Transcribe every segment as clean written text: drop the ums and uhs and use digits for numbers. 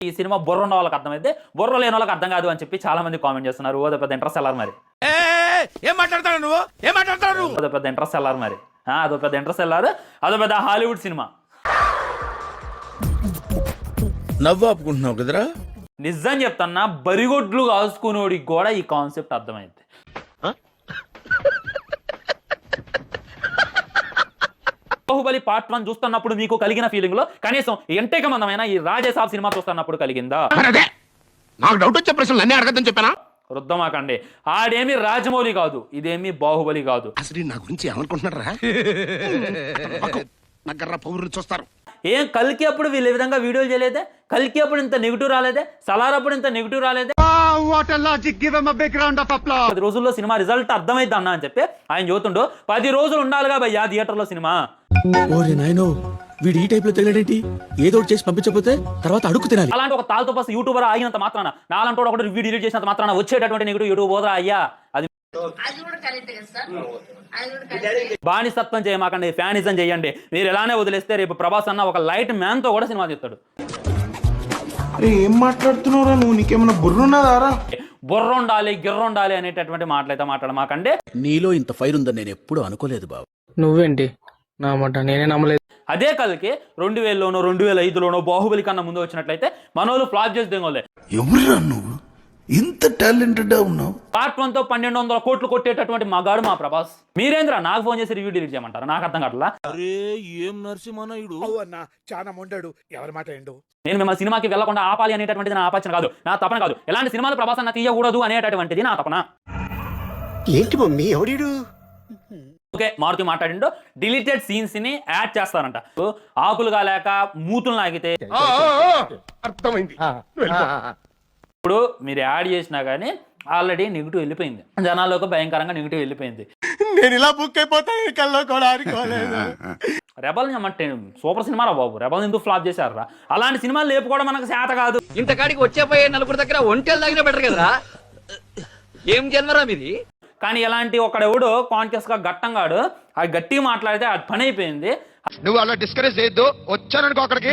ఈ సినిమా బుర్ర ఉన్న వాళ్ళకి అర్థమైతే బుర్ర లేని వాళ్ళకి అర్థం కాదు అని చెప్పి చాలా మంది కామెంట్ చేస్తున్నారు. ఓ పెద్ద ఇంట్రెస్ట్ వెళ్ళారు మరి. ఏం మాట్లాడతాడు నువ్వు? అదో పెద్ద ఇంట్రెస్ట్ వెళ్ళారు మరి. అదో పెద్ద ఇంట్రెస్ట్ వెళ్ళారు. అదో పెద్ద హాలీవుడ్ సినిమా. నవ్వు ఆపుకుంటున్నావు కదరా? నిజం చెప్తున్నా, బరిగొడ్లు కాసుకునేవాడికి కూడా ఈ కాన్సెప్ట్ అర్థమైంది. బాహుబలి పార్ట్ 1 చూస్తున్నప్పుడు మీకు కలిగిన ఫీలింగ్ లో కనీసం ఎంటేక మందమైన ఈ రాజేసాబ్ సినిమా చూస్తున్నప్పుడు కలిగిందా? నాకు డౌట్ వచ్చే ప్రశ్నలు అన్నీ అడగద్దని చెప్పానా? రుద్దమాకండి. ఆడేమి రాజమౌళి కాదు, ఇదేమి బాహుబలి కాదు. అసలు నా గురించి ఏమనుకుంటున్నారా? నగ్గర్ర పౌరులు చూస్తారు. ఏం కల్కి అప్పుడు వీళ్ళు ఈ విధంగా వీడియోలు చేయలేదే? కల్కి అప్పుడు ఇంత నెగిటివ్ రాలేదే? సలార్ అప్పుడు ఇంత నెగిటివ్ రాలేదే? 10 రోజుల్లో సినిమా రిజల్ట్ అర్థమైద్ది అన్న అని చెప్పి ఆయన చూతుండో 10 రోజులు ఉండాలిగా భయ్యా థియేటర్లో సినిమా. వీడు ఈ టైప్ లో తెలియడేంటి? ఏదో చేసి పంపించకపోతే తర్వాత అడుగు తినాలి. అలాంటి ఒక తాల్తో బస్ యూట్యూబర్ ఆగినంత మాత్రాన, నాలంటోడు ఒకటి రివ్యూ డిలీట్ చేసినంత మాత్రాన వచ్చేటటువంటి నెగిటివ్ యూట్యూబ్ పోదరా అయ్యా? అది బానిసత్వం చేయమాకండి, ఫ్యానిజం చేయండి. మీరు ఎలానే వదిలేస్తే రేపు ప్రభాస్ అన్న ఒక లైట్ మ్యాన్ తో కూడా సినిమా తీస్తాడు. ఏం మాట్లాడుతున్నావురా నువ్వు? నీకేమన్నా బుర్రున్నదారా? బుర్ర ఉండాలి, గిర్ర ఉండాలి అనేటటువంటి మాటలైతే మాట్లాడమాకండి. నీలో ఇంత ఫైర్ ఉందని నేను ఎప్పుడు అనుకోలేదు బాబు. నువ్వేంటి నా మాట నేనే నమ్మలేదు. అదే కలికి 2000లోనో 2005లోనో బాహుబలి కన్నా ముందు వచ్చినట్లయితే మనోళ్ళు ఫ్లాప్ చేసి దిగోలే. ఎవరురా నువ్వు? ఇంత టాలెంటెడ్ ఉన్నావు. పార్ట్ 1 తో 1200 కోట్లు కొట్టేటటువంటి మగాడు మా ప్రభాస్. మీరేంద్రా నాకు ఫోన్ చేసి రివ్యూ డిలీట్ చేయమంటారా? నాకు అర్థం కావట్లా. ఏం నరసింహనాయుడు చాలా మొండాడు. ఎవరి మాట ఏండు? నేను మిమ్మల్ని సినిమాకి వెళ్ళకుండా ఆపాలి అనేటటువంటిది నా ఆపచన కాదు, నా తపన కాదు. ఎలాంటి సినిమాలు ప్రభాస్ అన్న తీయకూడదు అనేటటువంటిది నా తపన. ఏంటి మమ్మీ ఎవడీడు? ఓకే, మారుతి మాట్లాడిండు డిలీటెడ్ సీన్స్ ని యాడ్ చేస్తారంట. ఆకులుగా లేక మూతులు నాగితే అర్థమైంది. ఇప్పుడు మీరు యాడ్ చేసినా కానీ ఆల్రెడీ నెగిటివ్ వెళ్ళిపోయింది, జనాల్లోకి భయంకరంగా నెగిటివ్ వెళ్ళిపోయింది. నేను ఇలా బుక్ అయిపోతాను కల్లో కూడా అనుకోలేదు. రెబల్ అంటే సూపర్ సినిమా రా బాబు. రెబల్ ఎందుకు ఫ్లాప్ చేశారా? అలాంటి సినిమాలు లేపుకోవడం మనకు చేత కాదు. ఇంతకాడికి వచ్చేపోయే నలుగురు దగ్గర ఒంటెలు తగిన బెటర్ కదరా. ఏం జన్మరా మీది? కానీ ఎలాంటి ఒకడెవడు కాన్షియస్ గా గట్టంగాడు అది గట్టిగా మాట్లాడితే అది పని అయిపోయింది. నువ్వు అలా డిస్కరేజ్ చేయొద్దు. వచ్చాననుకో అక్కడికి.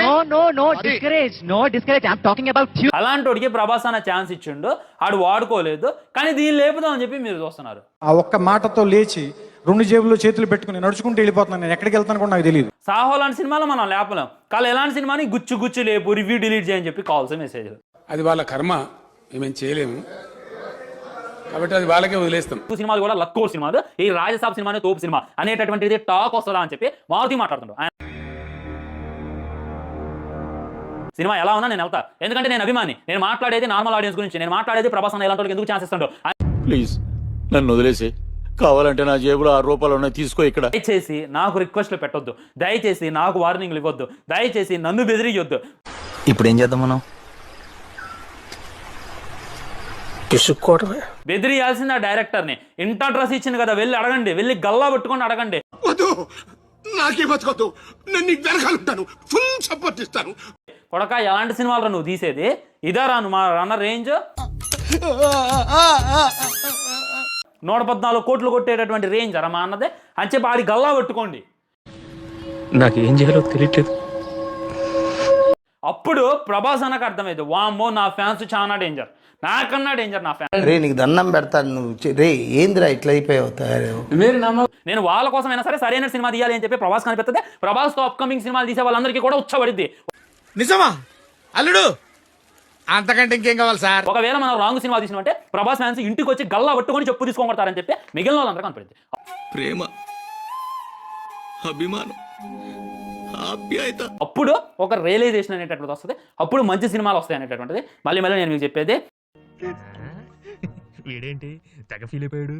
అలాంటి వాడికి ప్రభాస్ అన్న ఛాన్స్ ఇచ్చిండు, ఆడు వాడుకోలేదు. కానీ దీన్ని లేపుదాం అని చెప్పి మీరు చూస్తున్నారు. ఆ ఒక్క మాటతో లేచి 2 జేబుల్లో చేతులు పెట్టుకుని నడుచుకుంటూ వెళ్ళిపోతున్నాను. నేను ఎక్కడికి వెళ్తాను కూడా నాకు తెలియదు. సాహో లాంటి సినిమాలో మనం లేపలేం. కానీ ఎలాంటి సినిమాని గుచ్చు లేపు, రివ్యూ డిలీట్ చేయని చెప్పి కాల్స్ మెసేజ్. అది వాళ్ళ కర్మ, మేమేం చేయలేము కాబట్టి అది వాళ్ళకే వదిలేస్తాం. సినిమాలు కూడా లక్కో సినిమాలు, ఈ రాజసాబ్ సినిమానే తోపు సినిమా అనేటటువంటిది టాక్ వస్తుందా అని చెప్పి మారుతి మాట్లాడుతుండ్రు. సినిమా ఎలా ఉన్నా నేను వెళ్తా, ఎందుకంటే నేను అభిమాని. నేను మాట్లాడేది నార్మల్ ఆడియన్స్ గురించి, నేను మాట్లాడేది ప్రభాస్ అన్న ఇలాంటి ఎందుకు ఛాన్స్ ఇస్తాడు. ప్లీజ్ నన్ను వదిలేసి, కావాలంటే నా జేబులో 6 రూపాయలు ఉన్నాయి తీసుకో. ఇక్కడ దయచేసి నాకు రిక్వెస్ట్లు పెట్టొద్దు, దయచేసి నాకు వార్నింగ్లు ఇవ్వద్దు, దయచేసి నన్ను బెదిరియొద్దు. ఇప్పుడు ఏం చేద్దాం మనం? బెదిరియాల్సింది ఆ డైరెక్టర్ని. ఇంత డ్రెస్ ఇచ్చింది కదా, వెళ్ళి అడగండి, వెళ్ళి గల్లా పెట్టుకొని అడగండి. నాకే బతకొద్దు, నేను నీకు వెనకాలంటాను, ఫుల్ సపోర్ట్ ఇస్తాను. కొడక ఎలాంటి సినిమాలు నువ్వు తీసేది? ఇదా రాను మా రన్న రేంజ్. 114 కోట్లు కొట్టేటటువంటి రేంజ్ అరా మా అన్నదే అని చెప్పి ఆడి గల్లా పెట్టుకోండి. నాకు ఏం చేయాలో తెలియట్లేదు. అప్పుడు ప్రభాస్ అన్నకు అర్థమైంది, వామ్మో నా ఫ్యాన్స్ చాలా డేంజర్, నాకన్నా డేంజర్ నా ఫ్యాన్స్. రే నీకు దండం పెడతాను. నువ్వు రే ఏందిరా ఇట్లా అయిపోయావు తయారు? నేను వాళ్ళ కోసమైనా సరే సరైన సినిమా తీయాలి అని చెప్పి ప్రభాస్ కనిపిస్తుంది. ప్రభాస్ తో అప్కమింగ్ సినిమాలు తీసే వాళ్ళందరికీ కూడా ఉచ్చబడిద్ది. నిజమా అల్లుడు? అంతకంటే ఇంకేం కావాలి సార్? ఒకవేళ మనం రాంగ్ సినిమా తీసినామంటే ప్రభాస్ ఫ్యాన్స్ ఇంటికి వచ్చి గల్లా పట్టుకొని చెప్పు తీసుకోగలుగుతారని చెప్పి మిగిలిన వాళ్ళందరూ కనపడింది. ప్రేమ, అభిమానం, ఆప్యాయత, అప్పుడు ఒక రియలైజేషన్ అనేటటువంటిది వస్తుంది. అప్పుడు మంచి సినిమాలు వస్తాయి అనేటటువంటిది మళ్ళీ నేను మీకు చెప్పేది. వీడేంటి తెగ ఫీల్ అయిపోయాడు?